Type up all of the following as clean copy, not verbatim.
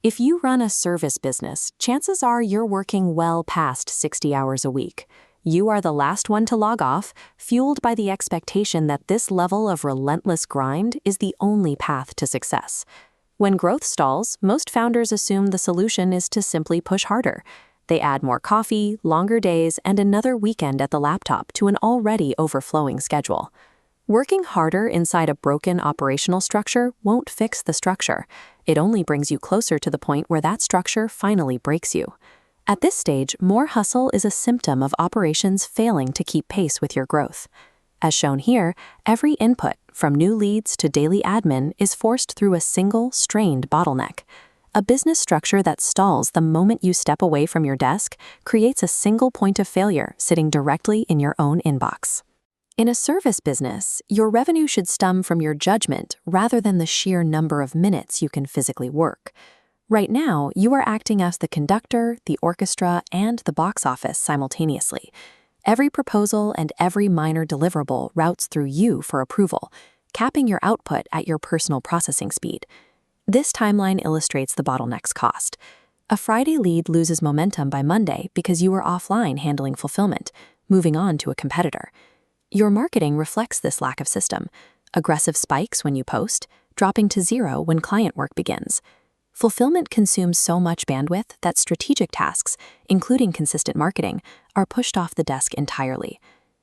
If you run a service business, chances are you're working well past 60 hours a week. You are the last one to log off, fueled by the expectation that this level of relentless grind is the only path to success. When growth stalls, most founders assume the solution is to simply push harder. They add more coffee, longer days, and another weekend at the laptop to an already overflowing schedule. Working harder inside a broken operational structure won't fix the structure. It only brings you closer to the point where that structure finally breaks you. At this stage, more hustle is a symptom of operations failing to keep pace with your growth. As shown here, every input, from new leads to daily admin, is forced through a single, strained bottleneck. A business structure that stalls the moment you step away from your desk creates a single point of failure sitting directly in your own inbox. In a service business, your revenue should stem from your judgment rather than the sheer number of minutes you can physically work. Right now, you are acting as the conductor, the orchestra, and the box office simultaneously. Every proposal and every minor deliverable routes through you for approval, capping your output at your personal processing speed. This timeline illustrates the bottleneck's cost. A Friday lead loses momentum by Monday because you are offline handling fulfillment, moving on to a competitor. Your marketing reflects this lack of system. Aggressive spikes when you post, dropping to zero when client work begins. Fulfillment consumes so much bandwidth that strategic tasks, including consistent marketing, are pushed off the desk entirely.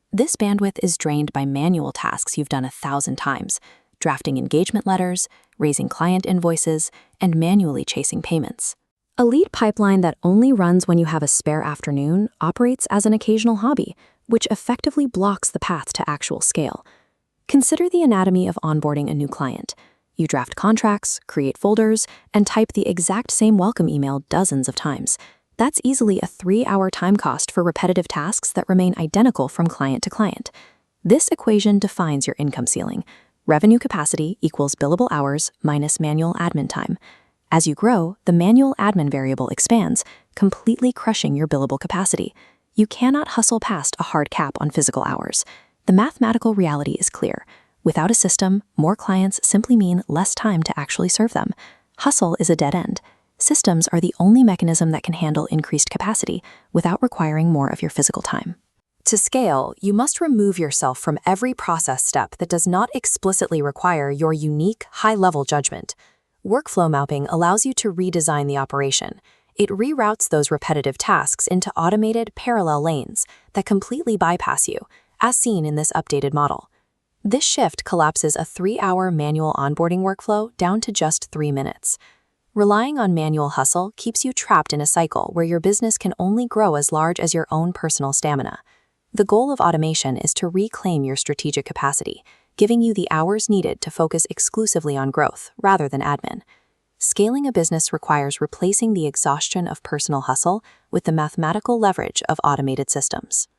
This bandwidth is drained by manual tasks you've done 1,000 times, drafting engagement letters, raising client invoices, and manually chasing payments. A lead pipeline that only runs when you have a spare afternoon operates as an occasional hobby, which effectively blocks the path to actual scale. Consider the anatomy of onboarding a new client. You draft contracts, create folders, and type the exact same welcome email dozens of times. That's easily a 3-hour time cost for repetitive tasks that remain identical from client to client. This equation defines your income ceiling. Revenue capacity equals billable hours minus manual admin time. As you grow, the manual admin variable expands, completely crushing your billable capacity. You cannot hustle past a hard cap on physical hours. The mathematical reality is clear. Without a system, more clients simply mean less time to actually serve them. Hustle is a dead end. Systems are the only mechanism that can handle increased capacity without requiring more of your physical time. To scale, you must remove yourself from every process step that does not explicitly require your unique, high-level judgment. Workflow mapping allows you to redesign the operation. It reroutes those repetitive tasks into automated parallel lanes that completely bypass you, as seen in this updated model. This shift collapses a 3-hour manual onboarding workflow down to just 3 minutes. Relying on manual hustle keeps you trapped in a cycle where your business can only grow as large as your own personal stamina. The goal of automation is to reclaim your strategic capacity, giving you the hours needed to focus exclusively on growth rather than admin. Scaling a business requires replacing the exhaustion of personal hustle with the mathematical leverage of automated systems.